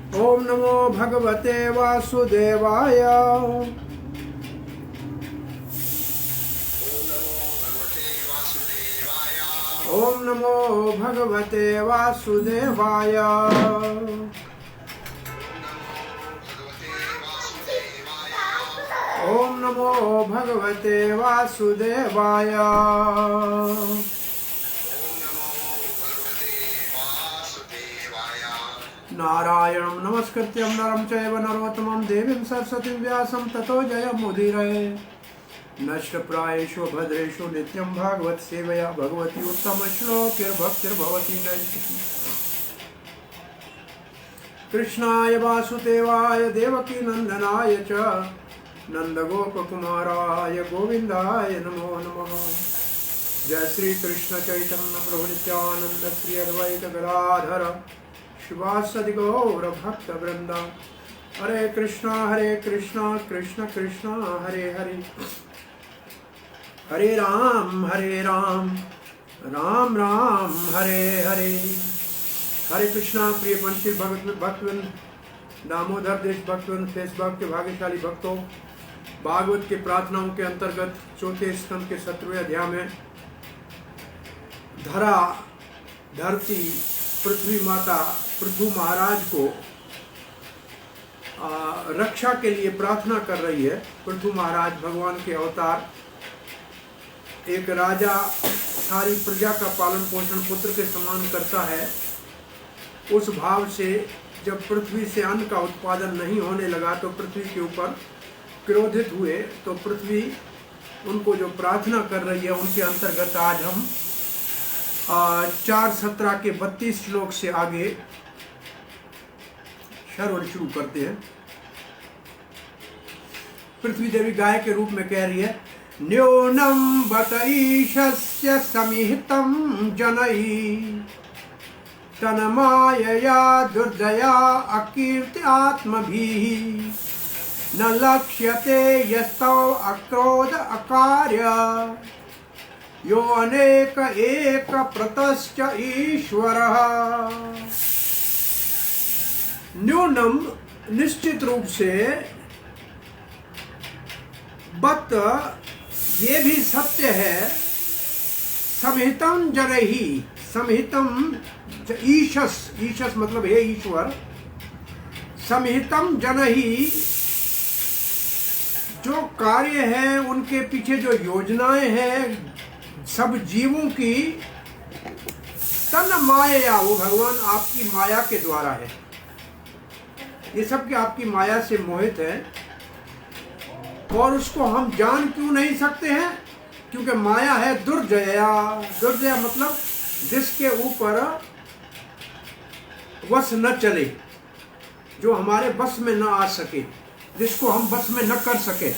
ओम नमो भगवते वासुदेवाय। ओम नमो भगवते वासुदेवाय। ओम नमो भगवते वासुदेवाय। नारायणं नमस्कृत्यं नरं चैव नरोत्तमं देवीं सरस्वतीं व्यासं ततो जयमुदीरये। नष्टप्रायेषु भद्रेषु नित्यं भागवत सेवया भगवती उत्तमश्लोकैर्भक्तिर्भवति नैष्टिकी। कृष्णाय वासुदेवाय देवकी नंदनाय च नंदगोपकुमाराय गोविंदाय नमो नमः। जय श्री कृष्ण चैतन्य प्रभु नित्यानंद श्री अद्वैत गदाधर शिवासदि गौर भक्त वृंदा। हरे कृष्णा कृष्ण कृष्ण हरे हरे, हरे राम राम राम हरे हरे। हरे कृष्णा। प्रिय पंचशील भक्तवृंद, दामोदर देश भक्तवृंद, फेसबुक के भाग्यशाली भक्तों, भागवत के प्रार्थनाओं के अंतर्गत चौथे स्कंद के 17वें अध्याय में धरती पृथ्वी माता पृथु महाराज को रक्षा के लिए प्रार्थना कर रही है। पृथु महाराज भगवान के अवतार, एक राजा सारी प्रजा का पालन पोषण पुत्र के समान करता है। उस भाव से जब पृथ्वी से अन्न का उत्पादन नहीं होने लगा तो पृथ्वी के ऊपर क्रोधित हुए। तो पृथ्वी उनको जो प्रार्थना कर रही है उनके अंतर्गत आज हम 4:17 के 32 श्लोक से आगे श्रवण शुरू करते हैं। पृथ्वी देवी गाय के रूप में कह रही है, न्यूनम बत ईशस्य समिहितं जनैः तन्मायया दुर्दया अकीर्ति आत्मभिः न लक्ष्यते यस्तौ अक्रोध अकार्य यो अनेक एक प्रतश्च ईश्वरः। न्यूनम निश्चित रूप से, बत ये भी सत्य है, समिहितं जनैः, समिहितं ईशस मतलब हे ईश्वर, समिहितं जनैः जो कार्य है उनके पीछे जो योजनाएं हैं सब जीवों की, तन माया, वो भगवान आपकी माया के द्वारा है। ये सब के आपकी माया से मोहित है और उसको हम जान क्यों नहीं सकते हैं? क्योंकि माया है दुर्जया। दुर्जया मतलब जिसके ऊपर वश न चले, जो हमारे बस में न आ सके, जिसको हम बस में न कर सके।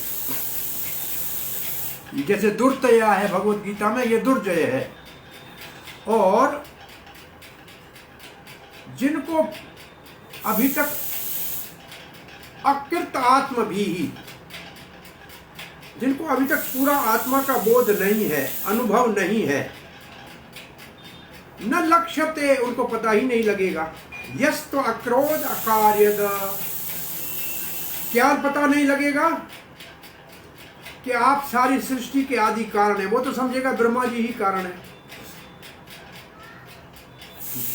जैसे दुर्तया है भगवत गीता में, ये दुर्जय है। और जिनको अभी तक अकृत आत्म भी, जिनको अभी तक पूरा आत्मा का बोध नहीं है, अनुभव नहीं है, न लक्ष्यते, उनको पता ही नहीं लगेगा। यस्तो अक्रोध अकार्यद, क्या पता नहीं लगेगा कि आप सारी सृष्टि के आदि कारण है। वो तो समझेगा ब्रह्मा जी ही कारण है।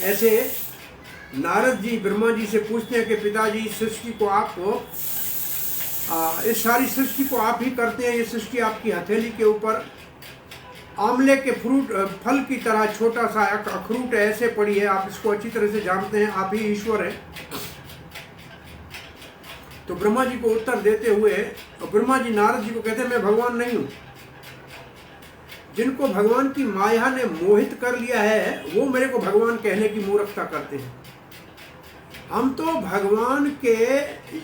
ऐसे नारद जी ब्रह्मा जी से पूछते हैं कि पिताजी, इस सृष्टि को आप इस सारी सृष्टि को आप ही करते हैं, ये सृष्टि आपकी हथेली के ऊपर आंवले के फल की तरह छोटा सा अखरूट ऐसे पड़ी है, आप इसको अच्छी तरह से जानते हैं, आप ही ईश्वर है। तो ब्रह्मा जी को उत्तर देते हुए ब्रह्मा जी नारद जी को कहते हैं, मैं भगवान नहीं हूं। जिनको भगवान की माया ने मोहित कर लिया है वो मेरे को भगवान कहने की मूर्खता करते हैं। हम तो भगवान के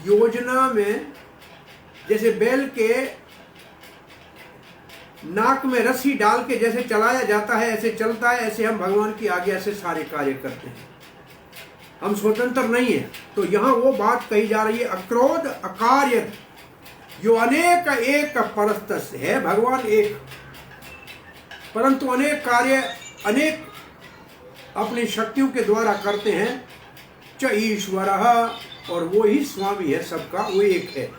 योजना में, जैसे बैल के नाक में रस्सी डाल के जैसे चलाया जाता है ऐसे चलता है, ऐसे हम भगवान की आज्ञा से सारे कार्य करते हैं। हम स्वतंत्र नहीं है। तो यहाँ वो बात कही जा रही है, अक्रोध अकार्य यो अनेक एक परस्तस्य है। भगवान एक, परंतु अनेक कार्य अनेक अपनी शक्तियों के द्वारा करते हैं। च ईश्वरः, और वो ही स्वामी है सबका, वो एक है,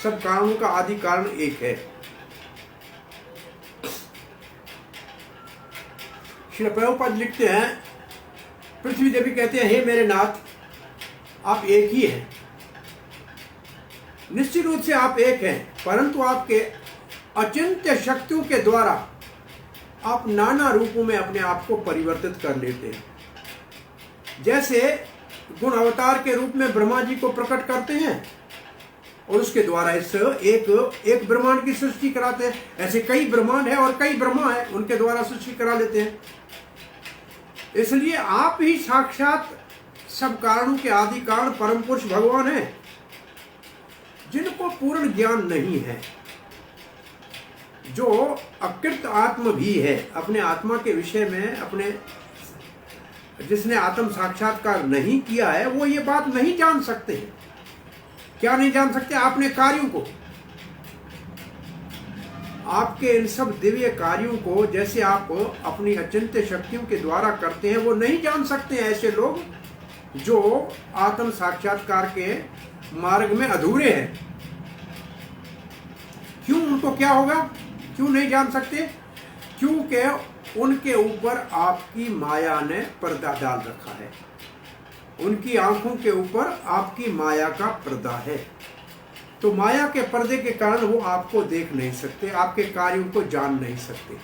सब कारणों का आदि कारण एक है। श्री प्रभुपाद लिखते हैं, पृथ्वी देवी कहते हैं, हे मेरे नाथ, आप एक ही हैं। निश्चित रूप से आप एक हैं, परंतु आपके अचिंत्य शक्तियों के द्वारा आप नाना रूपों में अपने आप को परिवर्तित कर लेते हैं। जैसे गुण अवतार के रूप में ब्रह्मा जी को प्रकट करते हैं और उसके द्वारा इस एक ब्रह्मांड की सृष्टि कराते हैं। ऐसे कई ब्रह्मांड है और कई ब्रह्मा है, उनके द्वारा सृष्टि करा लेते हैं। इसलिए आप ही साक्षात सब कारणों के आदि कारण परम पुरुष भगवान हैं, जिनको पूर्ण ज्ञान नहीं है, जो अकृत आत्म भी है। अपने आत्मा के विषय में जिसने आत्म साक्षात्कार नहीं किया है, वो ये बात नहीं जान सकते हैं। क्या नहीं जान सकते? अपने कार्यों को, आपके इन सब दिव्य कार्यों को जैसे आप अपनी अचिंत्य शक्तियों के द्वारा करते हैं, वो नहीं जान सकते हैं ऐसे लोग जो आत्म साक्षात्कार के मार्ग में अधूरे हैं। क्यों? उनको क्या होगा? क्यों नहीं जान सकते? क्योंकि उनके ऊपर आपकी माया ने पर्दा डाल रखा है। उनकी आंखों के ऊपर आपकी माया का पर्दा है। तो माया के पर्दे के कारण वो आपको देख नहीं सकते, आपके कार्यों को जान नहीं सकते।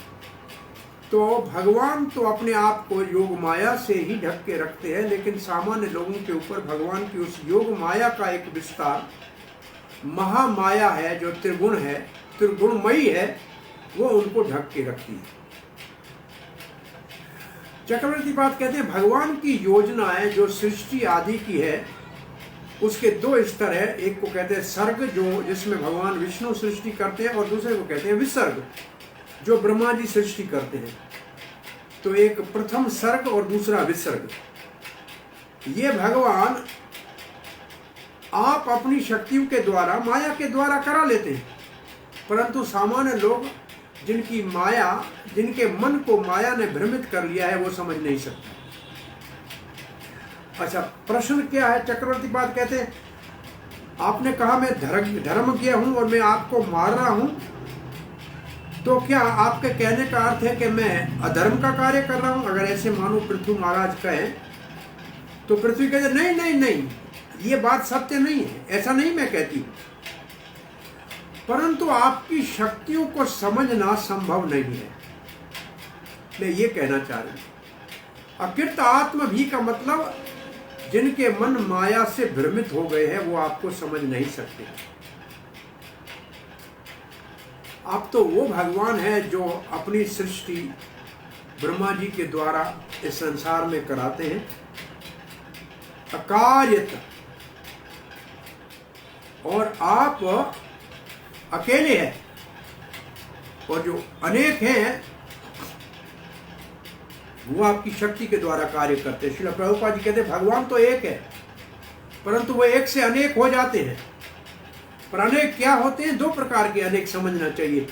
तो भगवान तो अपने आप को योग माया से ही ढक के रखते हैं, लेकिन सामान्य लोगों के ऊपर भगवान की उस योग माया का एक विस्तार महामाया है, जो त्रिगुण है, त्रिगुणमयी है, वो उनको ढक के रखती है। चक्रवर्ती बात कहते हैं, भगवान की योजनाएं जो सृष्टि आदि की है, उसके दो स्तर है। एक को कहते हैं सर्ग, जो जिसमें भगवान विष्णु सृष्टि करते हैं, और दूसरे को कहते हैं विसर्ग, जो ब्रह्मा जी सृष्टि करते हैं। तो एक प्रथम सर्ग और दूसरा विसर्ग। ये भगवान आप अपनी शक्तियों के द्वारा, माया के द्वारा करा लेते हैं, परंतु सामान्य लोग जिनकी माया, जिनके मन को माया ने भ्रमित कर लिया है, वो समझ नहीं सकते। अच्छा, प्रश्न क्या है? चक्रवर्ती बात कहते हैं, आपने कहा मैं धर्म किया हूं और मैं आपको मार रहा हूं, तो क्या आपके कहने का अर्थ है कि मैं अधर्म का कार्य कर रहा हूं? अगर ऐसे मानो पृथ्वी महाराज कहें, तो पृथ्वी कहते नहीं नहीं नहीं, ये बात सत्य नहीं है, ऐसा नहीं मैं कहती, परंतु आपकी शक्तियों को समझना संभव नहीं है। मैं ये कहना चाह रही हूं, अकृत आत्म भी का मतलब जिनके मन माया से भ्रमित हो गए हैं, वो आपको समझ नहीं सकते। आप तो वो भगवान है जो अपनी सृष्टि ब्रह्मा जी के द्वारा इस संसार में कराते हैं, अकार्यत, और आप अकेले हैं, और जो अनेक हैं वो आपकी शक्ति के द्वारा कार्य करते हैं। श्रील प्रभुपाद जी कहते हैं, भगवान तो एक है, परंतु वो एक से अनेक हो जाते हैं। पर अनेक क्या होते हैं? दो प्रकार के अनेक समझना चाहिए।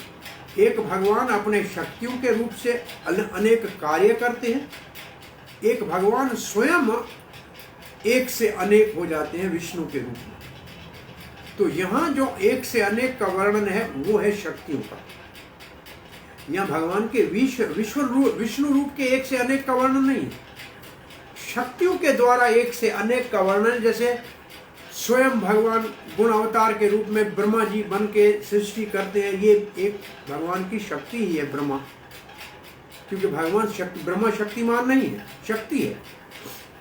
एक, भगवान अपने शक्तियों के रूप से अनेक कार्य करते हैं। एक, भगवान स्वयं एक से अनेक हो जाते हैं विष्णु के रूप में। तो यहाँ जो एक से अनेक का वर्णन है, वो है शक्तियों का। यहाँ भगवान के विष्णु रूप के एक से अनेक का वर्णन नहीं है, शक्तियों के द्वारा एक से अनेक का वर्णन। जैसे स्वयं भगवान गुण अवतार के रूप में ब्रह्मा जी बन के सृष्टि करते हैं, ये एक भगवान की शक्ति ही है, ब्रह्मा, क्योंकि भगवान ब्रह्मा शक्तिमान नहीं है, शक्ति है।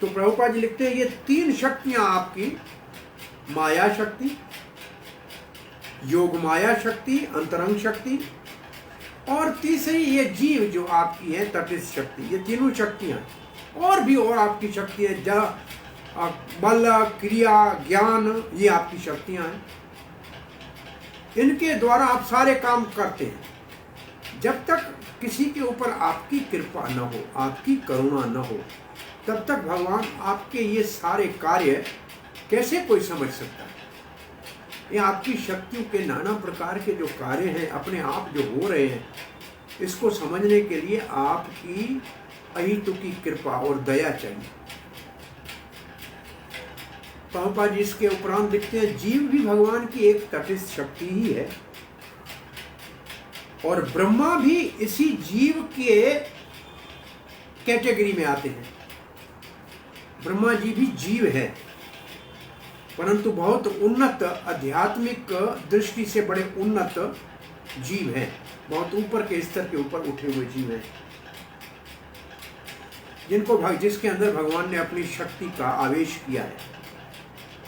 तो प्रभुपाद जी लिखते हैं, ये तीन शक्तियां आपकी, माया शक्ति, योग माया शक्ति, अंतरंग शक्ति, और तीसरी ये जीव जो आपकी है, तटस्थ शक्ति, ये तीनों शक्तियां, और भी और आपकी शक्ति है, बल, क्रिया, ज्ञान, ये आपकी शक्तियां हैं। इनके द्वारा आप सारे काम करते हैं। जब तक किसी के ऊपर आपकी कृपा न हो, आपकी करुणा न हो, तब तक भगवान आपके ये सारे कार्य कैसे कोई समझ सकता है? ये आपकी शक्तियों के नाना प्रकार के जो कार्य हैं, अपने आप जो हो रहे हैं, इसको समझने के लिए आपकी अहितु की कृपा और दया चाहिए। प्रभुपाद जी इसके उपरांत लिखते हैं, जीव भी भगवान की एक तटस्थ शक्ति ही है और ब्रह्मा भी इसी जीव के कैटेगरी में आते हैं। ब्रह्मा जी भी जीव है, परंतु बहुत उन्नत आध्यात्मिक दृष्टि से बड़े उन्नत जीव हैं, बहुत ऊपर के स्तर के ऊपर उठे हुए जीव हैं, जिसके अंदर भगवान ने अपनी शक्ति का आवेश किया है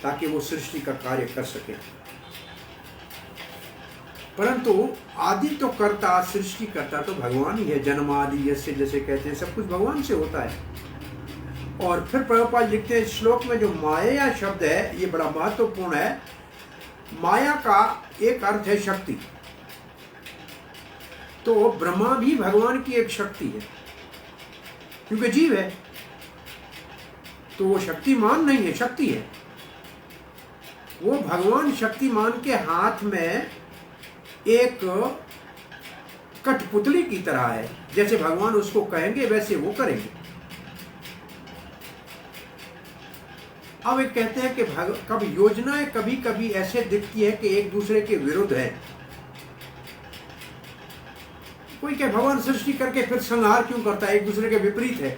ताकि वो सृष्टि का कार्य कर सके। परंतु आदि तो करता, सृष्टि करता तो भगवान ही है। जन्म आदि जैसे कहते हैं, सब कुछ भगवान से होता है। और फिर प्रभुपाद लिखते हैं श्लोक में, जो माया शब्द है ये बड़ा महत्वपूर्ण है। माया का एक अर्थ है शक्ति, तो ब्रह्मा भी भगवान की एक शक्ति है, क्योंकि जीव है तो वो शक्तिमान नहीं है, शक्ति है। वो भगवान शक्तिमान के हाथ में एक कठपुतली की तरह है, जैसे भगवान उसको कहेंगे वैसे वो करेंगे। अब एक कहते हैं कि कभी योजनाएं कभी कभी ऐसे दिखती है कि एक दूसरे के विरुद्ध है। कोई क्या भगवान सृष्टि करके फिर संहार क्यों करता है, एक दूसरे के विपरीत है,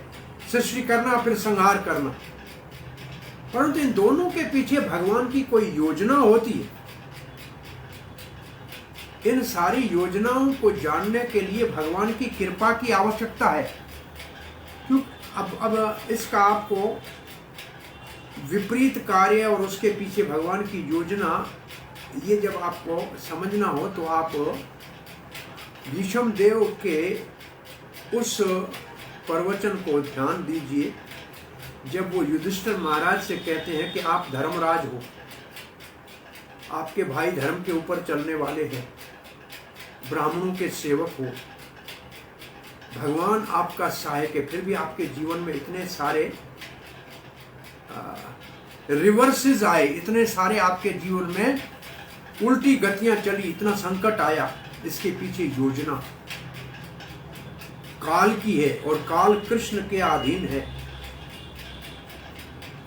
सृष्टि करना फिर संहार करना। परंतु इन दोनों के पीछे भगवान की कोई योजना होती है। इन सारी योजनाओं को जानने के लिए भगवान की कृपा की आवश्यकता है। क्यों? अब इसका आपको विपरीत कार्य और उसके पीछे भगवान की योजना, ये जब आपको समझना हो तो आप भीष्म देव के उस प्रवचन को ध्यान दीजिए, जब वो युधिष्ठिर महाराज से कहते हैं कि आप धर्मराज हो, आपके भाई धर्म के ऊपर चलने वाले हैं, ब्राह्मणों के सेवक हो, भगवान आपका सहायक है, फिर भी आपके जीवन में इतने सारे रिवर्सेस आए, इतने सारे आपके जीवन में उल्टी गतियां चली, इतना संकट आया। इसके पीछे योजना काल की है और काल कृष्ण के अधीन है।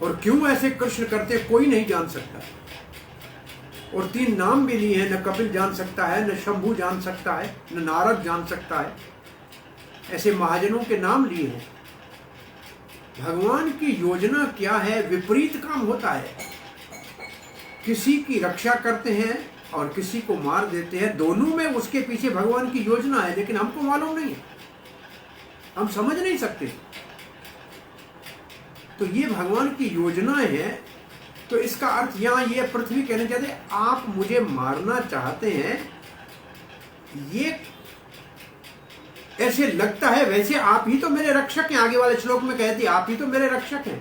और क्यों ऐसे कृष्ण करते कोई नहीं जान सकता। और 3 नाम भी लिए हैं, न कपिल जान सकता है, न शंभु जान सकता है, न नारद जान सकता है। ऐसे महाजनों के नाम लिए हैं। भगवान की योजना क्या है? विपरीत काम होता है। किसी की रक्षा करते हैं और किसी को मार देते हैं, दोनों में उसके पीछे भगवान की योजना है, लेकिन हमको मालूम नहीं है, हम समझ नहीं सकते। तो ये भगवान की योजनाएं हैं। तो इसका अर्थ यहां ये पृथ्वी कहना चाहते हैं, आप मुझे मारना चाहते हैं, ये ऐसे लगता है, वैसे आप ही तो मेरे रक्षक हैं। आगे वाले श्लोक में कहती आप ही तो मेरे रक्षक हैं,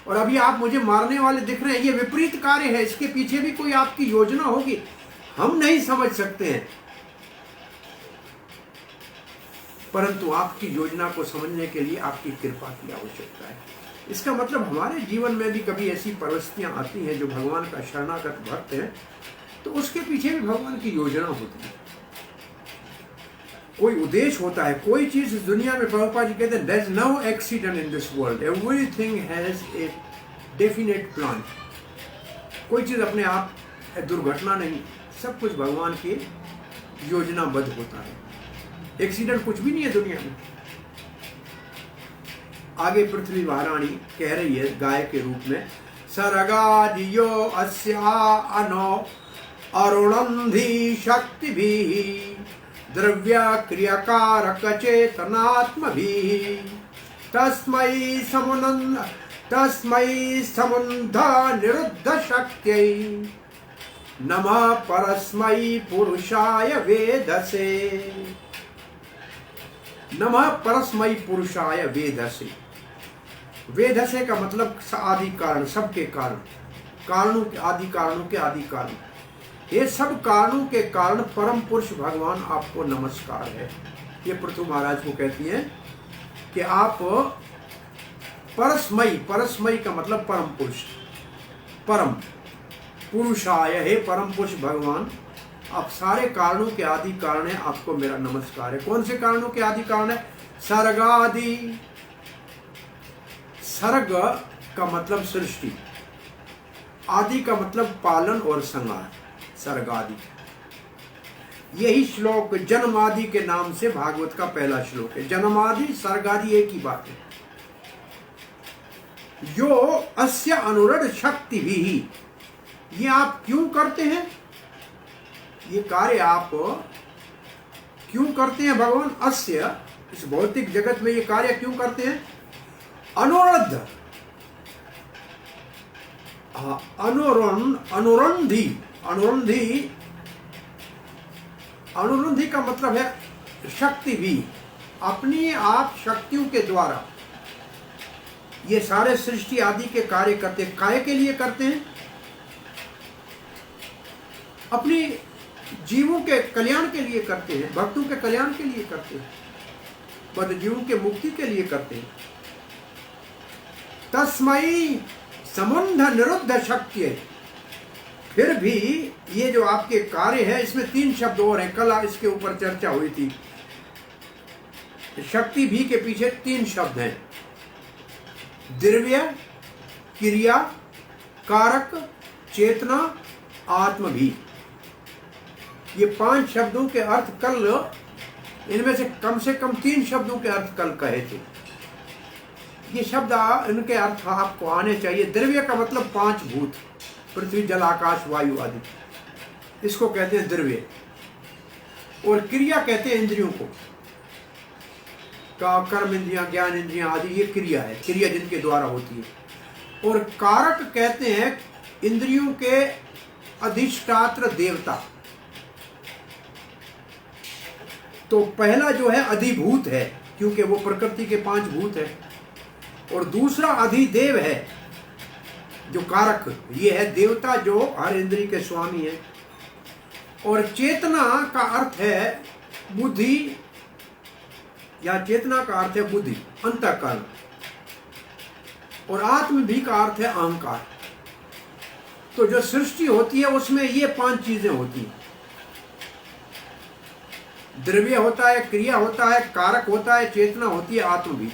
और अभी आप मुझे मारने वाले दिख रहे हैं। ये विपरीत कार्य है, इसके पीछे भी कोई आपकी योजना होगी, हम नहीं समझ सकते हैं। परंतु आपकी योजना को समझने के लिए आपकी कृपा की आवश्यकता है। इसका मतलब हमारे जीवन में भी कभी ऐसी परिस्थितियां आती हैं जो भगवान का शरणागत भक्त है, तो उसके पीछे भी भगवान की योजना होती है, कोई उद्देश्य होता है। कोई चीज इस दुनिया में, प्रभुपाद जी कहते हैं, there is no accident in this world, everything has a definite plan. कोई चीज अपने आप दुर्घटना नहीं, सब कुछ भगवान के योजनाबद्ध होता है। एक्सीडेंट कुछ भी नहीं है दुनिया में। आगे पृथ्वी महारानी कह रही है गाय के रूप में, सरगादियो अस्या अनो अरुणंधि शक्ति भी द्रव्य क्रियाकारक चेतनात्म भी तस्मै समुन्ध निरुद्ध शक्त्यै नमः परस्मै पुरुषाय वेदसे। नमः परस्मै पुरुषाय वेदसे। वेदसे का मतलब आदि कारण, सबके कारण, कारणों के आदि, कारणों के आदि कारण। ये सब कारणों के कारण परम पुरुष भगवान आपको नमस्कार है। ये पृथु महाराज को कहती हैं कि आप परस्मै, परस्मै का मतलब परम पुरुष, परम पुरुषाय, हे परम पुरुष भगवान, आप सारे कारणों के आदि कारण है, आपको मेरा नमस्कार है। कौन से कारणों के आदि कारण है? सर्गादि। सर्ग का मतलब सृष्टि, आदि का मतलब पालन और संहार, सर्ग आदि। यही श्लोक जन्मादि के नाम से भागवत का पहला श्लोक है। जन्मादि सर्ग आदि एक ही बात है। यो अस्य अनुरद शक्ति भी, ये आप क्यों करते हैं, ये कार्य आप क्यों करते हैं भगवान? अस्य, इस भौतिक जगत में ये कार्य क्यों करते हैं? अनुरद, अनुरंधी, अनुरंधी, अनुरंधी का मतलब है शक्ति भी, अपनी आप शक्तियों के द्वारा ये सारे सृष्टि आदि के कार्य करते हैं। काय के लिए करते हैं? अपनी जीवों के कल्याण के लिए करते हैं, भक्तों के कल्याण के लिए करते हैं, बद्ध जीवों के मुक्ति के लिए करते हैं। तस्मै संबंध निरुद्ध शक्ति। फिर भी ये जो आपके कार्य है इसमें 3 शब्द और हैं, कल इसके ऊपर चर्चा हुई थी। शक्ति भी के पीछे 3 शब्द हैं, द्रव्य, क्रिया, कारक, चेतना, आत्म भी। ये 5 शब्दों के अर्थ कल, इनमें से कम 3 शब्दों के अर्थ कल कहे थे। ये शब्द इनके अर्थ आपको आने चाहिए। द्रव्य का मतलब 5 भूत, पृथ्वी, जल, आकाश, वायु आदि, इसको कहते हैं द्रव्य। और क्रिया कहते हैं इंद्रियों को, कर्म इंद्रियां, ज्ञान इंद्रियां आदि, ये क्रिया है, क्रिया जिनके द्वारा होती है। और कारक कहते हैं इंद्रियों के अधिष्ठात्र देवता। तो पहला जो है अधिभूत है, क्योंकि वो प्रकृति के 5 भूत है। और दूसरा अधिदेव है जो कारक, ये है देवता जो हर इंद्रिय के स्वामी है। और चेतना का अर्थ है बुद्धि, या चेतना का अर्थ है बुद्धि, अंतःकरण। और आत्म भी का अर्थ है अहंकार। तो जो सृष्टि होती है उसमें ये 5 चीजें होती हैं। द्रव्य होता है, क्रिया होता है, कारक होता है, चेतना होती है, आत्म भी।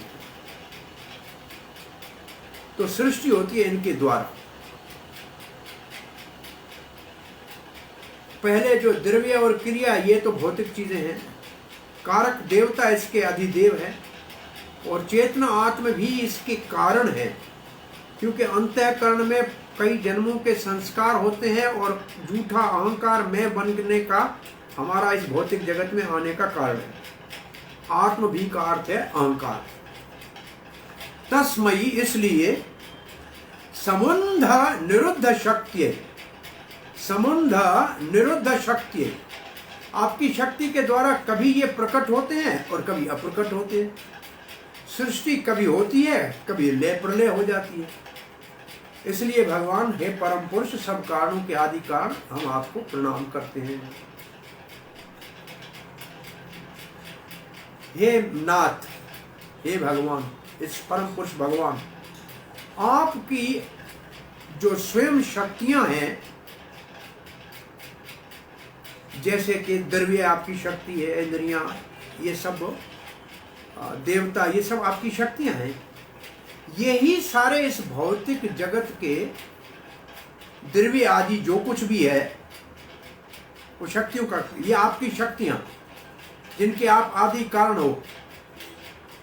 तो सृष्टि होती है इनके द्वारा। पहले जो द्रव्य और क्रिया, ये तो भौतिक चीजें हैं। कारक देवता इसके अधिदेव है, और चेतना आत्म भी इसके कारण है, क्योंकि अंतःकरण में कई जन्मों के संस्कार होते हैं और झूठा अहंकार में बनने का हमारा इस भौतिक जगत में आने का कारण है। आत्म भी का अर्थ है अहंकार। तस्मयी, इसलिए संबंध निरुद्ध शक्ति, संबंध निरुद्ध शक्ति, आपकी शक्ति के द्वारा कभी ये प्रकट होते हैं और कभी अप्रकट होते हैं। सृष्टि कभी होती है, कभी लय प्रलय हो जाती है। इसलिए भगवान हे परम पुरुष, सब कारणों के आदि कारण, हम आपको प्रणाम करते हैं। हे नाथ, हे भगवान, इस परम पुरुष भगवान, आपकी जो स्वयं शक्तियां हैं, जैसे कि द्रव्य आपकी शक्ति है, इंद्रियां, ये सब देवता, ये सब आपकी शक्तियां हैं। यही सारे इस भौतिक जगत के द्रव्य आदि जो कुछ भी है वो शक्तियों का, ये आपकी शक्तियां जिनके आप आदि कारण हो।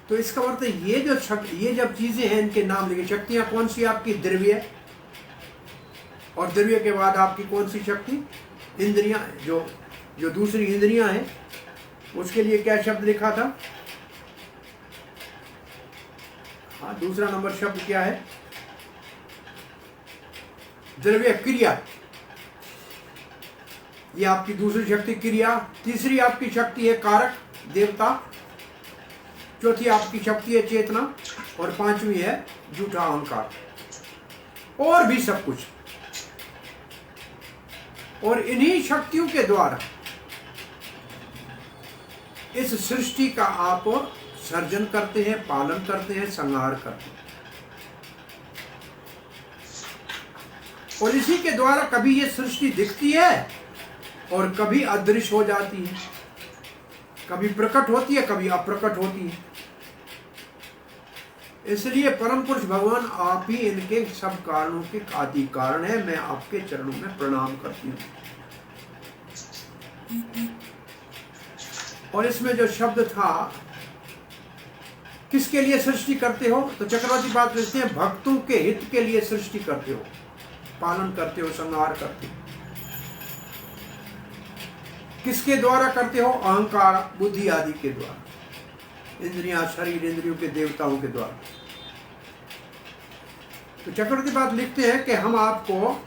तो इसका मतलब ये जब चीजें हैं इनके नाम लिखे। शक्तियां कौन सी आपकी? द्रव्य। और द्रव्य के बाद आपकी कौन सी शक्ति? इंद्रियां। जो दूसरी इंद्रियां हैं उसके लिए क्या शब्द लिखा था? हाँ, दूसरा नंबर शब्द क्या है? द्रव्य, क्रिया। ये आपकी दूसरी शक्ति क्रिया। तीसरी आपकी शक्ति है कारक, देवता। चौथी आपकी शक्ति है चेतना। और 5वीं है झूठा अहंकार। और भी सब कुछ। और इन्हीं शक्तियों के द्वारा इस सृष्टि का आप सर्जन करते हैं, पालन करते हैं, संहार करते हैं। और इसी के द्वारा कभी ये सृष्टि दिखती है और कभी अदृश्य हो जाती है, कभी प्रकट होती है, कभी अप्रकट होती है। इसलिए परम पुरुष भगवान आप ही इनके सब कारणों के आदि कारण है। मैं आपके चरणों में प्रणाम करती हूँ। और इसमें जो शब्द था, किसके लिए सृष्टि करते हो, तो चक्रवर्ती बात लिखते हैं भक्तों के हित के लिए सृष्टि करते हो, पालन करते हो, संहार करते हो। किसके द्वारा करते हो, अहंकार बुद्धि आदि के द्वारा, इंद्रियां शरीर इंद्रियों के देवताओं के द्वारा। तो चक्रवर्ती बात लिखते हैं कि हम आपको,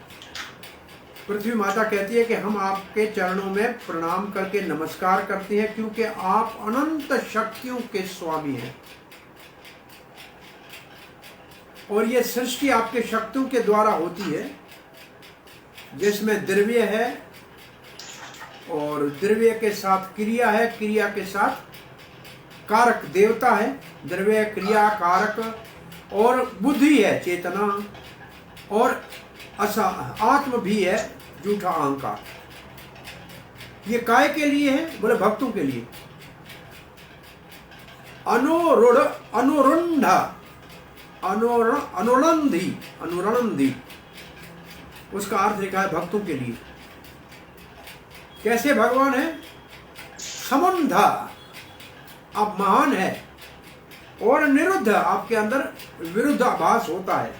पृथ्वी माता कहती है कि हम आपके चरणों में प्रणाम करके नमस्कार करते हैं, क्योंकि आप अनंत शक्तियों के स्वामी हैं और ये सृष्टि आपके शक्तियों के द्वारा होती है, जिसमें द्रव्य है और द्रव्य के साथ क्रिया है, क्रिया के साथ कारक देवता है, द्रव्य क्रिया कारक, और बुद्धि है चेतना, और आत्म भी है झूठा अहंकार। ये काय के लिए है, बोले भक्तों के लिए। अनुरूढ़ अनुरुंध अनुरणंदी उसका अर्थ लिखा है भक्तों के लिए। कैसे भगवान है, संबंध आप महान है, और निरुद्ध आपके अंदर विरुद्धाभास होता है।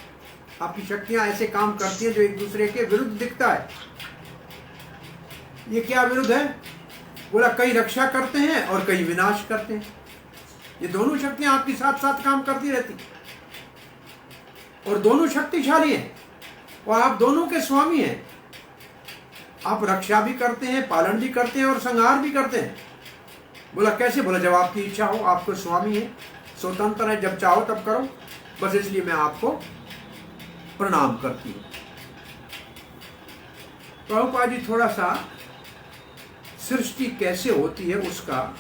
आपकी शक्तियां ऐसे काम करती है जो एक दूसरे के विरुद्ध दिखता है। ये क्या विरुद्ध है, बोला कई रक्षा करते हैं और कई विनाश करते हैं। ये दोनों शक्तियां आपके साथ साथ काम करती रहती और दोनों शक्तिशाली हैं और आप दोनों के स्वामी हैं। आप रक्षा भी करते हैं, पालन भी करते हैं और संहार भी करते हैं। बोला कैसे, बोला जब आपकी इच्छा हो, आपको स्वामी है, स्वतंत्र है, जब चाहो तब करो, बस इसलिए मैं आपको प्रणाम करती हूँ। प्रभुपाद जी थोड़ा सा सृष्टि कैसे होती है उसका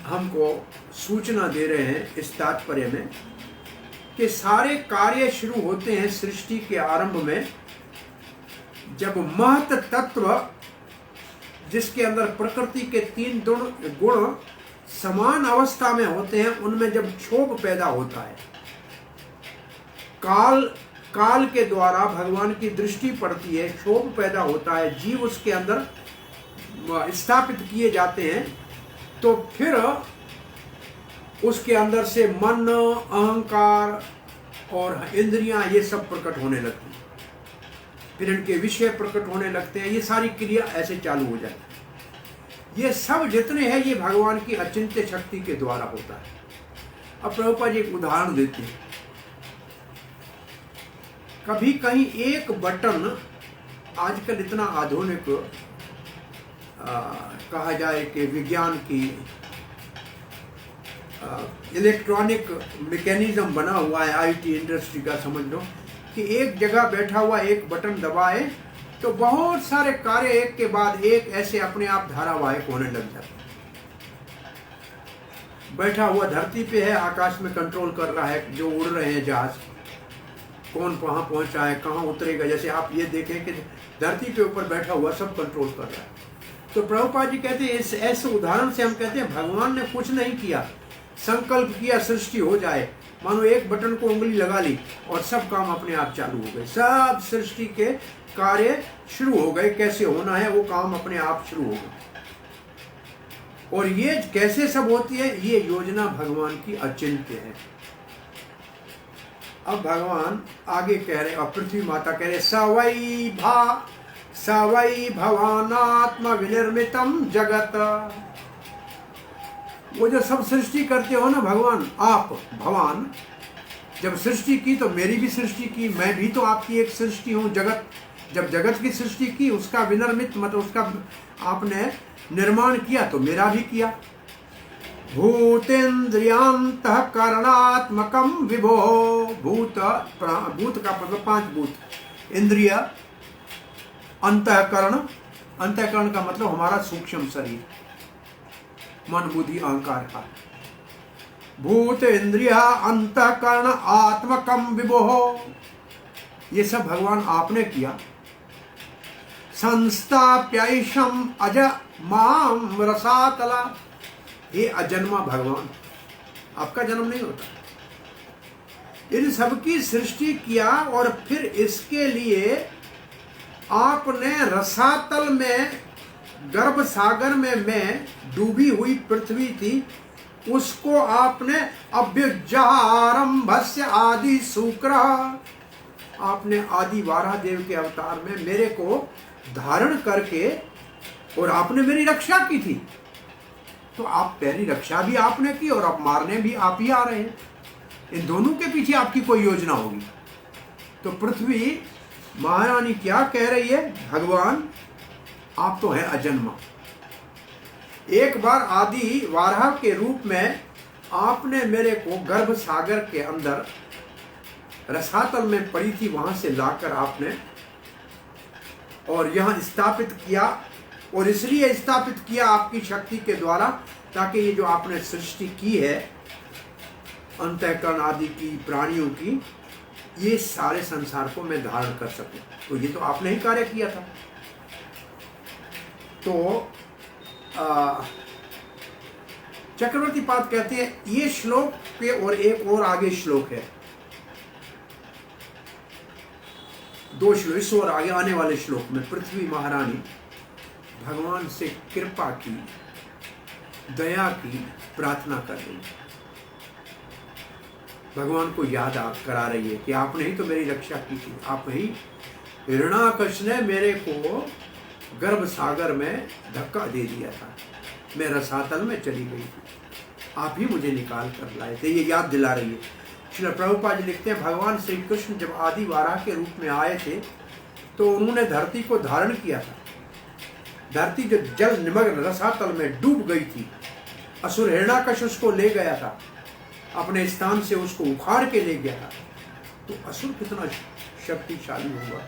हमको सूचना दे रहे हैं इस तात्पर्य में कि सारे कार्य शुरू होते हैं सृष्टि के आरंभ में, जब महत तत्व जिसके अंदर प्रकृति के 3 गुण समान अवस्था में होते हैं, उनमें जब क्षोभ पैदा होता है, काल के द्वारा भगवान की दृष्टि पड़ती है, क्षोभ पैदा होता है, जीव उसके अंदर स्थापित किए जाते हैं, तो फिर उसके अंदर से मन, अहंकार और इंद्रियां ये सब प्रकट होने लगती हैं, फिर इनके विषय प्रकट होने लगते हैं। ये सारी क्रिया ऐसे चालू हो जाती है। ये सब जितने हैं ये भगवान की अचिंत्य शक्ति के द्वारा होता है। अब प्रभुपाद जी एक उदाहरण देते हैं। कभी कहीं एक बटन, आजकल इतना आधुनिक कहा जाए कि विज्ञान की इलेक्ट्रॉनिक मैकेनिज्म बना हुआ है, आईटी इंडस्ट्री का समझ लो, कि एक जगह बैठा हुआ एक बटन दबाए तो बहुत सारे कार्य एक के बाद एक ऐसे अपने आप धारावाहिक होने लग जाते हैं। बैठा हुआ धरती पे है, आकाश में कंट्रोल कर रहा है, जो उड़ रहे हैं जहाज, कौन कहाँ पहुंचा है, कहाँ उतरेगा। जैसे आप ये देखें कि धरती के ऊपर बैठा हुआ सब कंट्रोल कर रहा है। तो प्रभुपाद जी कहते हैं इस ऐसे उदाहरण से हम कहते हैं भगवान ने कुछ नहीं किया, संकल्प किया सृष्टि हो जाए, मानो एक बटन को उंगली लगा ली और सब काम अपने आप चालू हो गए, सब सृष्टि के कार्य शुरू हो गए, कैसे होना है वो काम अपने आप शुरू हो गए। और ये कैसे सब होती है, ये योजना भगवान की अचिंत्य है। अब भगवान आगे कह रहे, और पृथ्वी माता कह रहे, सवै भवानात्म विनिर्मितम जगत। वो जो सब सृष्टि करते हो ना भगवान, आप भगवान जब सृष्टि की तो मेरी भी सृष्टि की, मैं भी तो आपकी एक सृष्टि हूँ। जगत, जब जगत की सृष्टि की, उसका विनिर्मित मतलब उसका आपने निर्माण किया तो मेरा भी किया। भूतेन्द्रियांतःकरणात्मकं विभो, भूत का मतलब 5 भूत, इंद्रिय, अंतःकरण, अंतःकरण का मतलब हमारा सूक्ष्म शरीर, मन बुद्धि अहंकार का। भूत इंद्रिय अंतःकरण आत्मकम विभो, ये सब भगवान आपने किया। संस्थाप्यैषम अज माम रसातला, ये अजन्मा भगवान, आपका जन्म नहीं होता, इन सबकी सृष्टि किया और फिर इसके लिए आपने रसातल में, गर्भ सागर में मैं डूबी हुई पृथ्वी थी, उसको आपने अभ्युज्जारंभस्य आदि शुक्र, आपने आदि वाराह देव के अवतार में मेरे को धारण करके और आपने मेरी रक्षा की थी। तो आप पहली रक्षा भी आपने की और अब मारने भी आप ही आ रहे हैं। इन दोनों के पीछे आपकी कोई योजना होगी। तो पृथ्वी महारानी क्या कह रही है, भगवान आप तो हैं अजन्मा। एक बार आदि वाराह के रूप में आपने मेरे को गर्भ सागर के अंदर रसातल में पड़ी थी, वहां से लाकर आपने और यहां स्थापित किया। और इसलिए स्थापित किया आपकी शक्ति के द्वारा, ताकि ये जो आपने सृष्टि की है अंतःकरण आदि की, प्राणियों की, ये सारे संसार को मैं धारण कर सकूं। तो ये तो आपने ही कार्य किया था। तो चक्रवर्ती पाद कहते हैं, ये श्लोक पे और एक और आगे श्लोक है, 2 श्लोक इस और आगे आने वाले श्लोक में पृथ्वी महारानी भगवान से कृपा की, दया की प्रार्थना कर रही है। भगवान को याद करा रही है कि आपने ही तो मेरी रक्षा की थी, आप ही हिरण्याकश ने मेरे को गर्भ सागर में धक्का दे दिया था, मैं रसातल में चली गई थी, आप ही मुझे निकाल कर लाए थे, ये याद दिला रही है। श्रील प्रभुपाद जी लिखते हैं, भगवान श्री कृष्ण जब आदि वाराह के रूप में आए थे तो उन्होंने धरती को धारण किया था। धरती जो जल निमग्न रसातल में डूब गई थी, असुर हिरण्याकश उसको ले गया था, अपने स्थान से उसको उखाड़ के ले गया था। तो असुर कितना शक्तिशाली होगा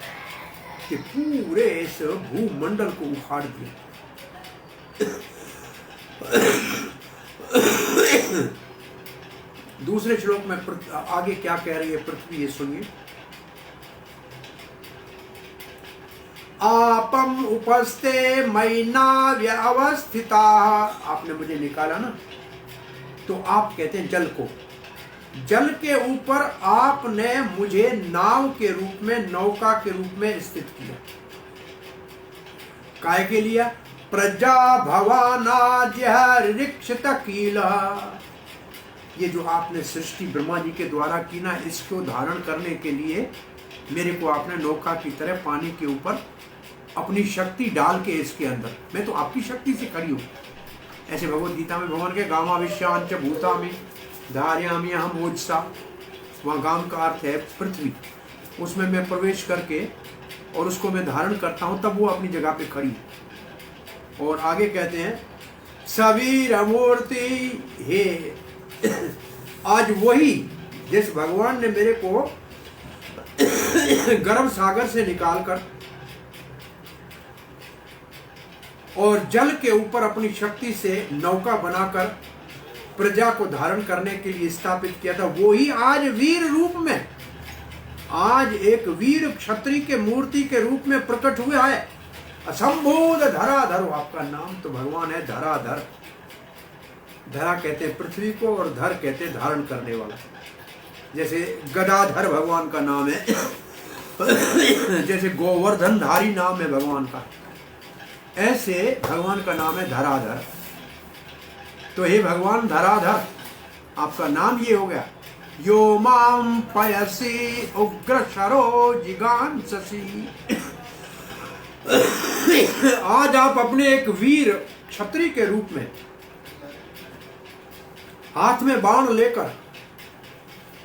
कि पूरे इस भूमंडल को उखाड़ दिया। दूसरे श्लोक में आगे क्या कह रही है पृथ्वी, ये सुनिए। आपम उपस्थे मैना व्यवस्थिता, आपने मुझे निकाला ना, तो आप कहते हैं जल को, जल के ऊपर आपने मुझे नाव के रूप में, नौका के रूप में स्थित किया। काय के लिया, प्रजा भवानाज्यरिक्षित कीला, ये जो आपने सृष्टि ब्रह्मा जी के द्वारा की ना, इसको धारण करने के लिए मेरे को आपने नौका की तरह पानी के ऊपर अपनी शक्ति डाल के इसके अंदर, मैं तो आपकी शक्ति से खड़ी हूं। ऐसे भगवद गीता में भगवान के गामाविश्यांच भूतामि धारयामि अहम ओजसा, वहाँ गाम का अर्थ है पृथ्वी, उसमें मैं प्रवेश करके और उसको मैं धारण करता हूँ, तब वो अपनी जगह पे खड़ी। और आगे कहते हैं, सवीर मूर्ति हे, आज वही जिस भगवान ने मेरे को गर्भ सागर से निकालकर और जल के ऊपर अपनी शक्ति से नौका बनाकर प्रजा को धारण करने के लिए स्थापित किया था, वो ही आज वीर रूप में, आज एक वीर क्षत्रिय के मूर्ति के रूप में प्रकट हुआ है। असंभूत धराधर, आपका नाम तो भगवान है धराधर। धरा कहते हैं पृथ्वी को और धर कहते हैं धारण करने वाला। जैसे गदाधर भगवान का नाम है, जैसे गोवर्धन धारी नाम है भगवान का, ऐसे भगवान का नाम है धराधर। तो हे भगवान धराधर, आपका नाम ये हो गया। यो माम पयसी उग्र शरो जिगांससी, आज आप अपने एक वीर क्षत्रिय के रूप में हाथ में बाण लेकर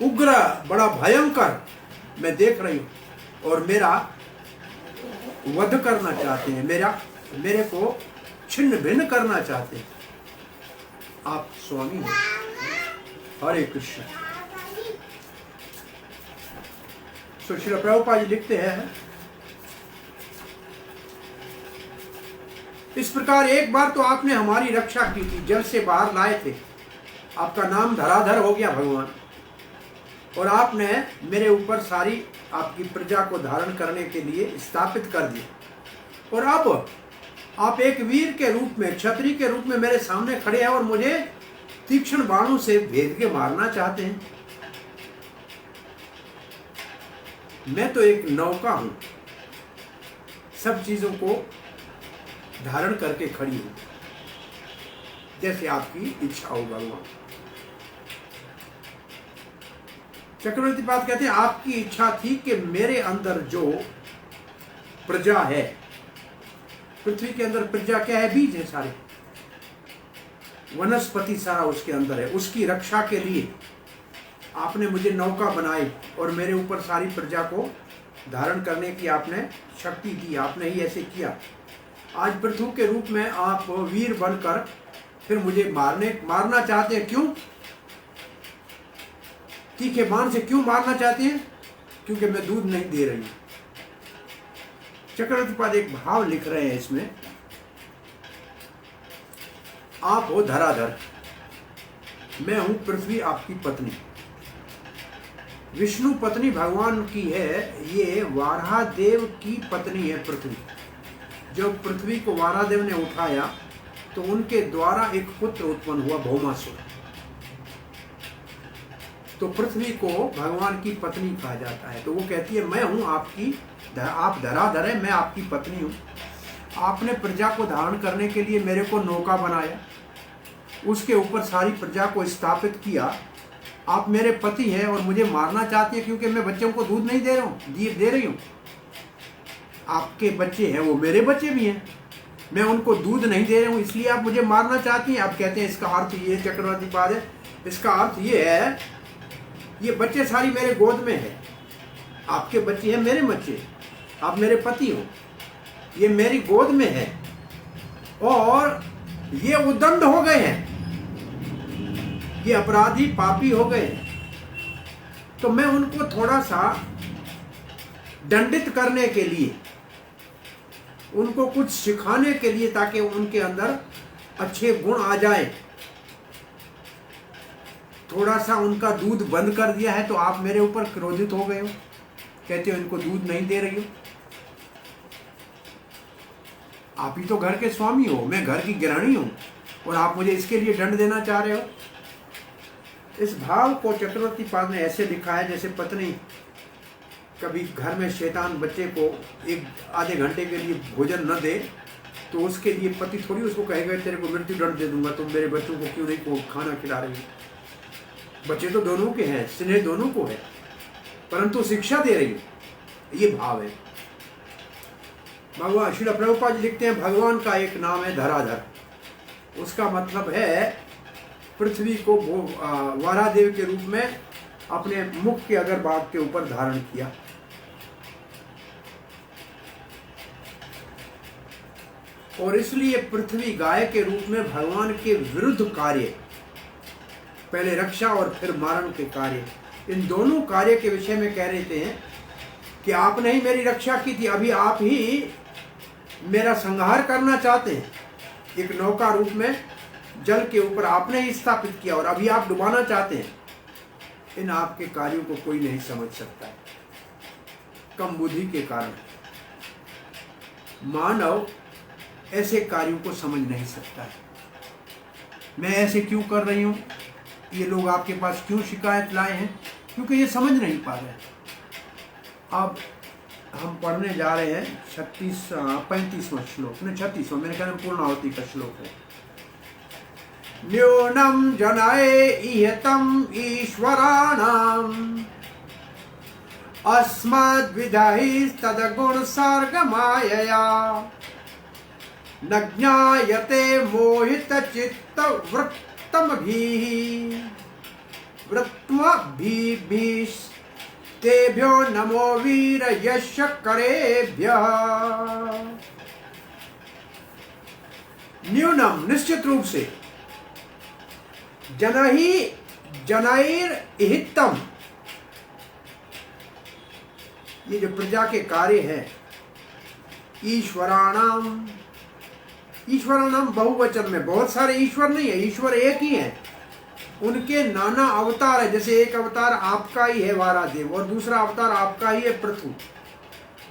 उग्र, बड़ा भयंकर मैं देख रही हूं, और मेरा वध करना चाहते हैं, मेरे को छिन्न भिन्न करना चाहते हैं। आप स्वामी हैं। हरे कृष्ण। तो श्री प्रभुपाद जी लिखते हैं, इस प्रकार एक बार तो आपने हमारी रक्षा की थी, जल से बाहर लाए थे, आपका नाम धराधर हो गया भगवान, और आपने मेरे ऊपर सारी आपकी प्रजा को धारण करने के लिए स्थापित कर दिया। और अब आप एक वीर के रूप में, क्षत्रिय के रूप में मेरे सामने खड़े हैं और मुझे तीक्ष्ण बाणों से भेद के मारना चाहते हैं। मैं तो एक नौका हूं, सब चीजों को धारण करके खड़ी हूं, जैसे आपकी इच्छा हो भगवान। चक्रवर्ती पाद कहते हैं आपकी इच्छा थी कि मेरे अंदर जो प्रजा है, पृथ्वी के अंदर प्रजा क्या है? बीज है सारे, वनस्पति सारा उसके अंदर है, उसकी रक्षा के लिए आपने मुझे नौका बनाई और मेरे ऊपर सारी प्रजा को धारण करने की आपने शक्ति दी। आपने ही ऐसे किया। आज पृथु के रूप में आप वीर बनकर फिर मुझे मारना चाहते हैं। क्यों? तीखे बाण से क्यों मारना चाहते हैं? क्योंकि मैं दूध नहीं दे रही। चक्रवर्ती पाद एक भाव लिख रहे हैं इसमें, आप हो धराधर, मैं हूं पृथ्वी आपकी पत्नी। विष्णु पत्नी भगवान की है, ये वारादेव की पत्नी है पृथ्वी। जब पृथ्वी को वारादेव ने उठाया तो उनके द्वारा एक पुत्र उत्पन्न हुआ, भौमासुर। तो पृथ्वी को भगवान की पत्नी कहा जाता है। तो वो कहती है मैं हूं आपकी, आप धराधर है, मैं आपकी पत्नी हूं। आपने प्रजा को धारण करने के लिए मेरे को नौका बनाया, उसके ऊपर सारी प्रजा को स्थापित किया। आप मेरे पति हैं और मुझे मारना चाहती है क्योंकि मैं बच्चों को दूध नहीं दे रही हूँ। आपके बच्चे हैं, वो मेरे बच्चे भी हैं, मैं उनको दूध नहीं दे रहा हूँ, इसलिए आप मुझे मारना चाहती हैं। आप कहते हैं इसका अर्थ ये, चक्रवर्ती पाद है, इसका अर्थ ये है, ये बच्चे सारी मेरे गोद में है, आपके बच्चे हैं मेरे बच्चे, आप मेरे पति हो, ये मेरी गोद में है और ये उद्दंड हो गए हैं, ये अपराधी पापी हो गए हैं। तो मैं उनको थोड़ा सा दंडित करने के लिए, उनको कुछ सिखाने के लिए, ताकि उनके अंदर अच्छे गुण आ जाए, थोड़ा सा उनका दूध बंद कर दिया है। तो आप मेरे ऊपर क्रोधित हो गए हो, कहते हो इनको दूध नहीं दे रही हो। आप ही तो घर के स्वामी हो, मैं घर की गृहिणी हूं और आप मुझे इसके लिए दंड देना चाह रहे हो। इस भाव को चक्रवर्ती पाद ने ऐसे लिखा है जैसे पत्नी कभी घर में शैतान बच्चे को एक आधे घंटे के लिए भोजन न दे तो उसके लिए पति थोड़ी उसको कहेगा तेरे को मृत्यु दंड दे दूंगा, तुम मेरे बच्चों को क्यों नहीं खाना खिला रही। बच्चे तो दोनों के हैं, स्नेह दोनों को है, परंतु शिक्षा दे रही है, ये भाव है। भगवान श्रील प्रभुपाद जी लिखते हैं भगवान का एक नाम है धराधर, उसका मतलब है पृथ्वी को वारादेव के रूप में अपने मुख के अग्रभाग के ऊपर धारण किया। और इसलिए पृथ्वी गाय के रूप में भगवान के विरुद्ध कार्य, पहले रक्षा और फिर मारण के कार्य, इन दोनों कार्य के विषय में कह रहे थे कि आपने ही मेरी रक्षा की थी, अभी आप ही मेरा संहार करना चाहते हैं। एक नौका रूप में जल के ऊपर आपने ही स्थापित किया और अभी आप डुबाना चाहते हैं। इन आपके कार्यों को कोई नहीं समझ सकता है, कम बुद्धि के कारण। मानव ऐसे कार्यों को समझ नहीं सकता है। मैं ऐसे क्यों कर रही हूं, ये लोग आपके पास क्यों शिकायत लाए हैं, क्योंकि ये समझ नहीं पा रहे हैं। अब हम पढ़ने जा रहे हैं 35वां श्लोक, नहीं 36वां, मेरे ख्याल में पूर्णाहुति का श्लोक है। न्यूनम जनाए इहतम ईश्वराणाम अस्मद्विधाहि तदगुण सर्गमायया न ज्ञायते मोहित चित्त वृत्तमभिः तेभ्यो नमो वीर यश करेभ्यः। न्यूनम निश्चित रूप से, जनहि जनैर हितम, ये जो प्रजा के कार्य है, ईश्वराणाम, ईश्वराणाम बहुवचन में, बहुत सारे ईश्वर नहीं है, ईश्वर एक ही है, उनके नाना अवतार है। जैसे एक अवतार आपका ही है वारादेव और दूसरा अवतार आपका ही है पृथु,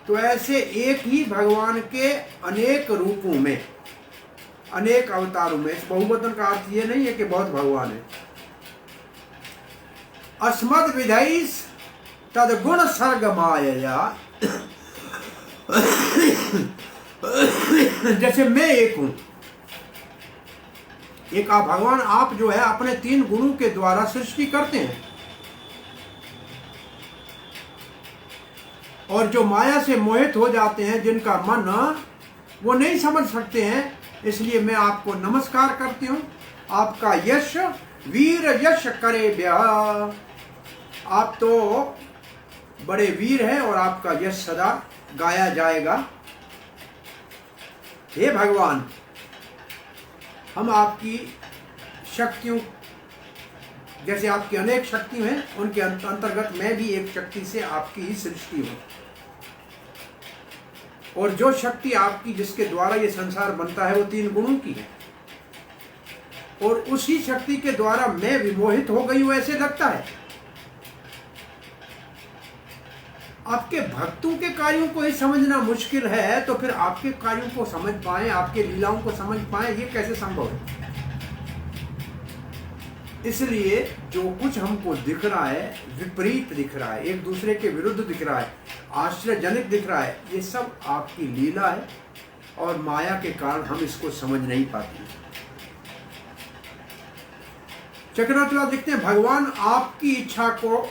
तो ऐसे एक ही भगवान के अनेक रूपों में, अनेक अवतारों में। इस बहुवचन का अर्थ ये नहीं है कि बहुत भगवान है। अस्मद्विधाई तद गुण सर्ग माया, जैसे मैं एक हूं, एक आप भगवान, आप जो है अपने 3 गुणों के द्वारा सृष्टि करते हैं, और जो माया से मोहित हो जाते हैं, जिनका मन वो नहीं समझ सकते हैं, इसलिए मैं आपको नमस्कार करती हूं। आपका यश वीर यश करे ब्याह, आप तो बड़े वीर हैं और आपका यश सदा गाया जाएगा। हे भगवान, हम आपकी शक्तियों, जैसे आपकी अनेक शक्ति हैं, उनके अंतर्गत मैं भी एक शक्ति से आपकी ही सृष्टि हूं, और जो शक्ति आपकी जिसके द्वारा ये संसार बनता है वो 3 गुणों की है, और उसी शक्ति के द्वारा मैं विमोहित हो गई हूं ऐसे लगता है। आपके भक्तों के कार्यों को ही समझना मुश्किल है, तो फिर आपके कार्यों को समझ पाए, आपके लीलाओं को समझ पाए, ये कैसे संभव है? इसलिए जो कुछ हमको दिख रहा है, विपरीत दिख रहा है, एक दूसरे के विरुद्ध दिख रहा है, आश्चर्यजनक दिख रहा है, ये सब आपकी लीला है, और माया के कारण हम इसको समझ नहीं पाते। चक्रवर्ती लिखते हैं, भगवान आपकी इच्छा को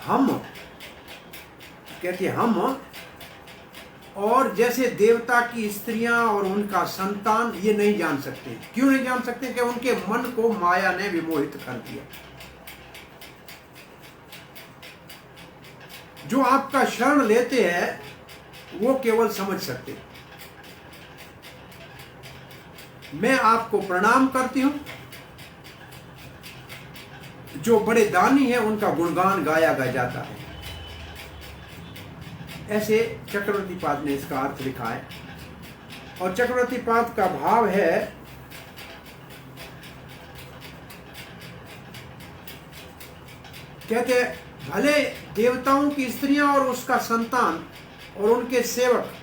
हम कहते हैं, हम और जैसे देवता की स्त्रियां और उनका संतान ये नहीं जान सकते। क्यों नहीं जान सकते? कि उनके मन को माया ने विमोहित कर दिया। जो आपका शरण लेते हैं वो केवल समझ सकते। मैं आपको प्रणाम करती हूं। जो बड़े दानी हैं उनका गुणगान गाया जाता है। ऐसे चक्रवर्ती पाद ने इसका अर्थ लिखा है, और चक्रवर्ती पाद का भाव है, कहते भले देवताओं की स्त्रियां और उसका संतान और उनके सेवक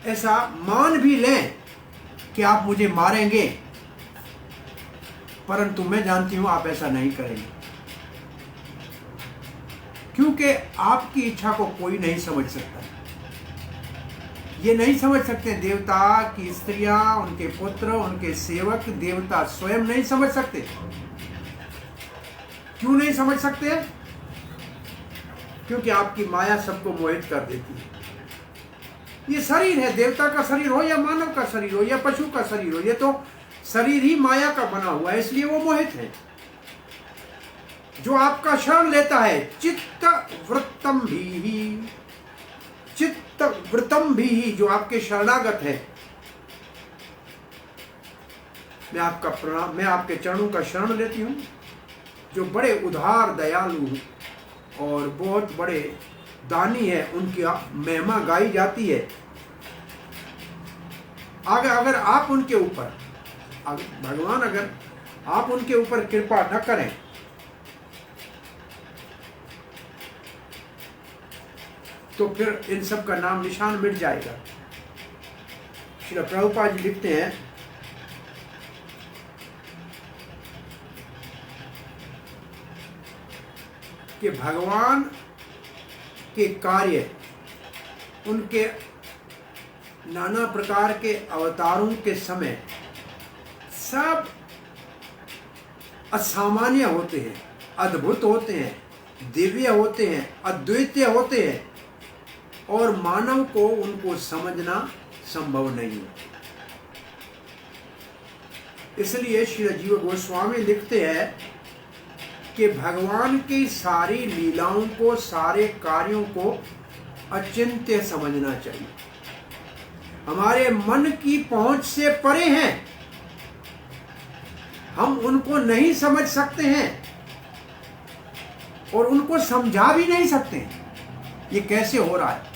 ऐसा मान भी लें कि आप मुझे मारेंगे, परंतु मैं जानती हूं आप ऐसा नहीं करेंगे, क्योंकि आपकी इच्छा को कोई नहीं समझ सकता। ये नहीं समझ सकते, देवता की स्त्रियां, उनके पुत्र, उनके सेवक, देवता स्वयं नहीं समझ सकते। क्यों नहीं समझ सकते? क्योंकि आपकी माया सबको मोहित कर देती है। ये शरीर है, देवता का शरीर हो या मानव का शरीर हो या पशु का शरीर हो, ये तो शरीर ही माया का बना हुआ है, इसलिए वो मोहित है। जो आपका शरण लेता है, चित्त वृत्तम भी, चित्त वृत्तम भी, जो आपके शरणागत है, मैं आपके चरणों का शरण लेती हूं। जो बड़े उदार दयालु और बहुत बड़े दानी है, उनकी महिमा गाई जाती है। अगर आप उनके ऊपर, भगवान अगर आप उनके ऊपर कृपा न करें तो फिर इन सब का नाम निशान मिट जाएगा। श्री प्रभुपाद जी लिखते हैं, कि भगवान के कार्य, उनके नाना प्रकार के अवतारों के समय सब असामान्य होते हैं, अद्भुत होते हैं, दिव्य होते हैं, अद्वितीय होते हैं, और मानव को उनको समझना संभव नहीं है। इसलिए श्री जीव गोस्वामी लिखते हैं कि भगवान की सारी लीलाओं को, सारे कार्यों को अचिंत्य समझना चाहिए। हमारे मन की पहुंच से परे हैं, हम उनको नहीं समझ सकते हैं और उनको समझा भी नहीं सकते। ये कैसे हो रहा है?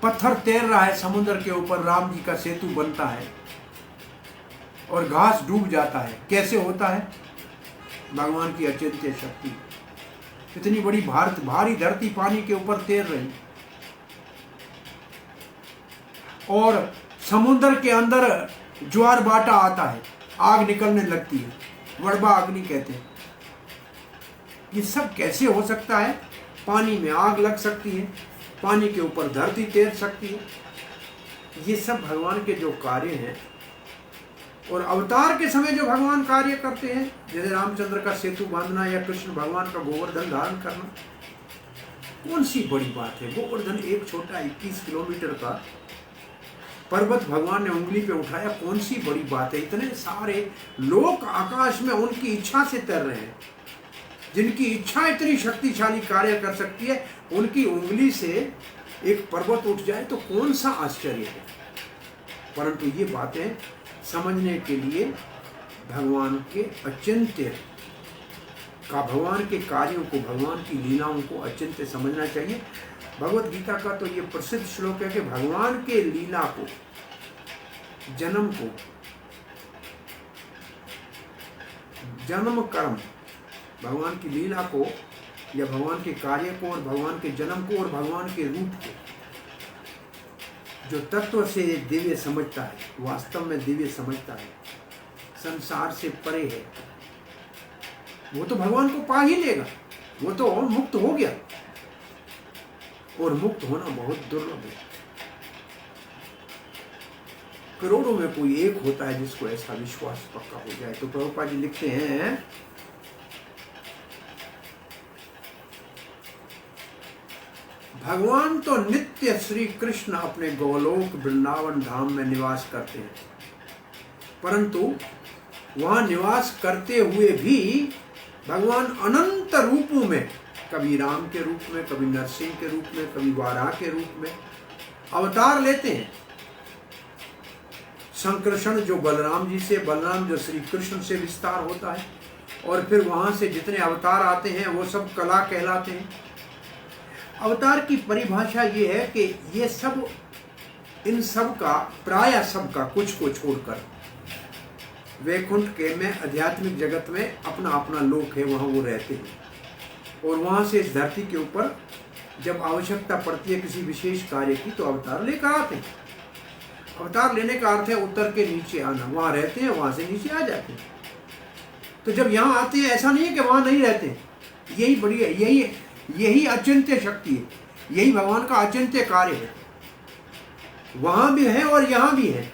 पत्थर तैर रहा है समुद्र के ऊपर, राम जी का सेतु बनता है और घास डूब जाता है। कैसे होता है? भगवान की अचिंत्य शक्ति। इतनी बड़ी भारी धरती पानी के ऊपर तैर रही, और समुद्र के अंदर ज्वार बाटा आता है, आग निकलने लगती है, वड़बा अग्नि कहते हैं। ये सब कैसे हो सकता है? पानी में आग लग सकती है, पानी के ऊपर धरती तैर सकती है। ये सब भगवान के जो कार्य हैं, और अवतार के समय जो भगवान कार्य करते हैं, जैसे रामचंद्र का सेतु बांधना या कृष्ण भगवान का गोवर्धन धारण करना, कौन सी बड़ी बात है? गोवर्धन एक छोटा 21 किलोमीटर का पर्वत भगवान ने उंगली पे उठाया, कौन सी बड़ी बात है? इतने सारे लोग आकाश में उनकी इच्छा से तैर रहे हैं। जिनकी इच्छा इतनी शक्तिशाली कार्य कर सकती है, उनकी उंगली से एक पर्वत उठ जाए तो कौन सा आश्चर्य है? परंतु ये बातें समझने के लिए भगवान के अचिंत्य का, भगवान के कार्यों को, भगवान की लीलाओं को अचिंत्य समझना चाहिए। भगवत गीता का तो ये प्रसिद्ध श्लोक है कि भगवान के लीला को, जन्म को, जन्म कर्म, भगवान की लीला को या भगवान के कार्य को और भगवान के जन्म को और भगवान के रूप को जो तत्व से दिव्य समझता है, वास्तव में दिव्य समझता है, संसार से परे है, वो तो भगवान को पा ही लेगा, वो तो मुक्त हो गया। और मुक्त होना बहुत दुर्लभ है। करोड़ों में कोई एक होता है जिसको ऐसा विश्वास पक्का हो जाए। तो प्रभुपाद जी लिखते हैं, भगवान तो नित्य श्री कृष्ण अपने गोलोक वृंदावन धाम में निवास करते हैं, परंतु वहां निवास करते हुए भी भगवान अनंत रूपों में, कभी राम के रूप में, कभी नरसिंह के रूप में, कभी वाराह के रूप में अवतार लेते हैं। संकर्षण जो बलराम जी से, बलराम जो श्री कृष्ण से विस्तार होता है, और फिर वहां से जितने अवतार आते हैं वो सब कला कहलाते हैं। अवतार की परिभाषा ये है कि ये सब, इन सब का, प्राय सब का, कुछ को छोड़कर वैकुंठ के में, आध्यात्मिक जगत में अपना अपना लोक है, वहां वो रहते हैं। और वहां से इस धरती के ऊपर जब आवश्यकता पड़ती है किसी विशेष कार्य की, तो अवतार लेकर आते हैं। अवतार लेने का अर्थ है उतर के नीचे आना, वहां रहते हैं, वहां से नीचे आ जाते हैं। तो जब यहाँ आते हैं, ऐसा नहीं है कि वहां नहीं रहते हैं। यही बड़ी है, यही अचिंत्य शक्ति है, यही भगवान का अचिंत्य कार्य है। वहां भी है और यहाँ भी है।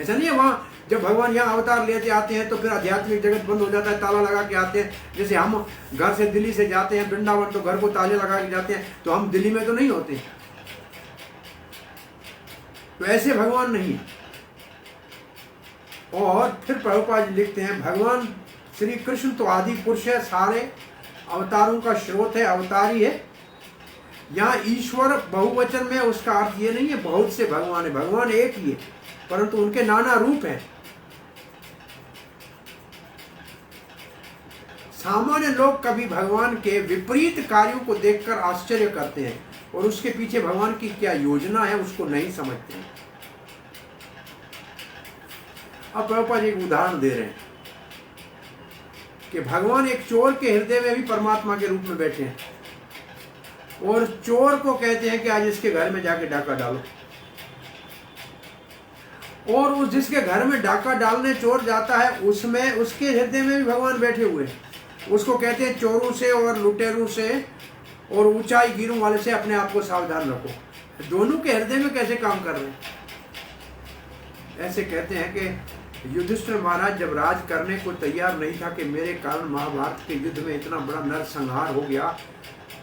ऐसा नहीं है वहां जब भगवान यहाँ अवतार लेते आते हैं तो फिर आध्यात्मिक जगत बंद हो जाता है, ताला लगा के आते हैं। जैसे हम घर से दिल्ली से जाते हैं वृंदावन, तो घर को ताले लगा के जाते हैं, तो हम दिल्ली में तो नहीं होते। तो ऐसे भगवान नहीं। और फिर प्रभुपाद जी लिखते हैं, भगवान श्री कृष्ण तो आदि पुरुष है, सारे अवतारों का स्रोत है, अवतारी है। यहाँ ईश्वर बहुवचन में, उसका अर्थ ये नहीं है बहुत से भगवान है, भगवान एक ही है, परंतु उनके नाना रूप हैं। सामान्य लोग कभी भगवान के विपरीत कार्यों को देखकर आश्चर्य करते हैं और उसके पीछे भगवान की क्या योजना है उसको नहीं समझते हैं। अब प्रभुपाद जी एक उदाहरण दे रहे हैं कि भगवान एक चोर के हृदय में भी परमात्मा के रूप में बैठे हैं, और चोर को कहते हैं कि आज इसके घर में जाके डाका डालो। और उस जिसके घर में डाका डालने चोर जाता है, उसमें, उसके हृदय में भी भगवान बैठे हुए हैं। उसको कहते हैं चोरों से और लुटेरों से और ऊंचाई गिरों वाले से अपने आप को सावधान रखो। दोनों के हृदय में कैसे काम कर रहे हैं? ऐसे कहते हैं कि युधिष्ठिर महाराज जब राज करने को तैयार नहीं था कि मेरे कारण महाभारत के युद्ध में इतना बड़ा नरसंहार हो गया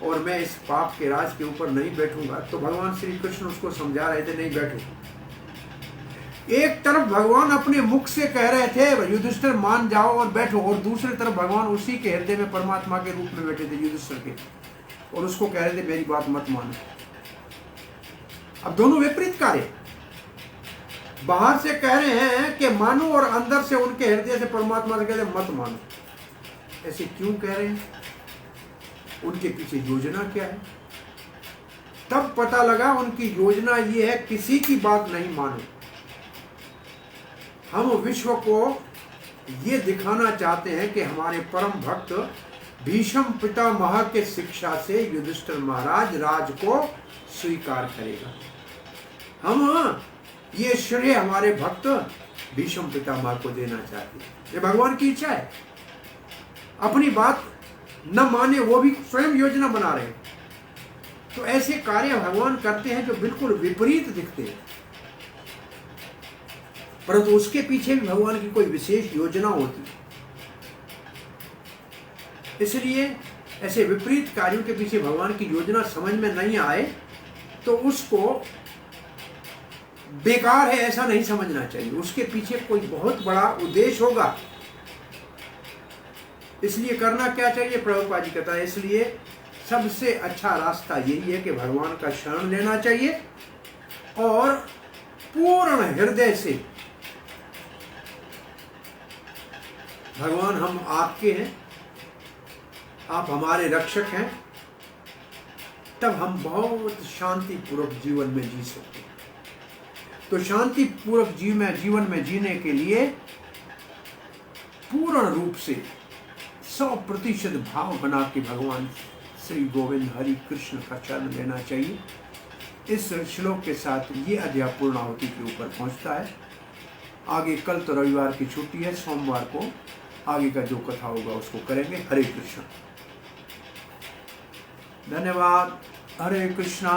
और मैं इस पाप के राज के ऊपर नहीं बैठूंगा, तो भगवान श्री कृष्ण उसको समझा रहे थे, नहीं बैठो। एक तरफ भगवान अपने मुख से कह रहे थे युधिष्ठिर मान जाओ और बैठो, और दूसरी तरफ भगवान उसी के हृदय में परमात्मा के रूप में बैठे थे युधिष्ठिर के, और उसको कह रहे थे मेरी बात मत मानो। अब दोनों विपरीत कार्य, बाहर से कह रहे हैं कि मानो और अंदर से उनके हृदय से परमात्मा से कहते मत मानो। ऐसे क्यों कह रहे हैं? उनके पीछे योजना क्या है? तब पता लगा उनकी योजना ये है, किसी की बात नहीं मानो। हम विश्व को ये दिखाना चाहते हैं कि हमारे परम भक्त भीष्म पितामह के शिक्षा से युधिष्ठिर महाराज राज को स्वीकार करेगा। हम ये श्रेय हमारे भक्त भीष्म पितामह को देना चाहती है। ये भगवान की इच्छा है। अपनी बात न माने वो भी स्वयं योजना बना रहे हैं। तो ऐसे कार्य भगवान करते हैं जो बिल्कुल विपरीत दिखते हैं, परंतु उसके पीछे भी भगवान की कोई विशेष योजना होती है। इसलिए ऐसे विपरीत कार्यों के पीछे भगवान की योजना समझ में नहीं आए तो उसको बेकार है ऐसा नहीं समझना चाहिए। उसके पीछे कोई बहुत बड़ा उद्देश्य होगा। इसलिए करना क्या चाहिए? प्रभुपाद जी कहता है इसलिए सबसे अच्छा रास्ता यही है कि भगवान का शरण लेना चाहिए और पूर्ण हृदय से भगवान हम आपके हैं, आप हमारे रक्षक हैं, तब हम बहुत शांतिपूर्वक जीवन में जी सकते हैं। तो शांतिपूर्वक जीवन में जीने के लिए पूर्ण रूप से 100% भाव बना के भगवान श्री गोविंद हरि कृष्ण का शरण लेना चाहिए। इस श्लोक के साथ ये अध्याय पूर्णाहुति के ऊपर पहुंचता है। आगे कल तो रविवार की छुट्टी है, सोमवार को आगे का जो कथा होगा उसको करेंगे। हरे कृष्ण। धन्यवाद। हरे कृष्णा।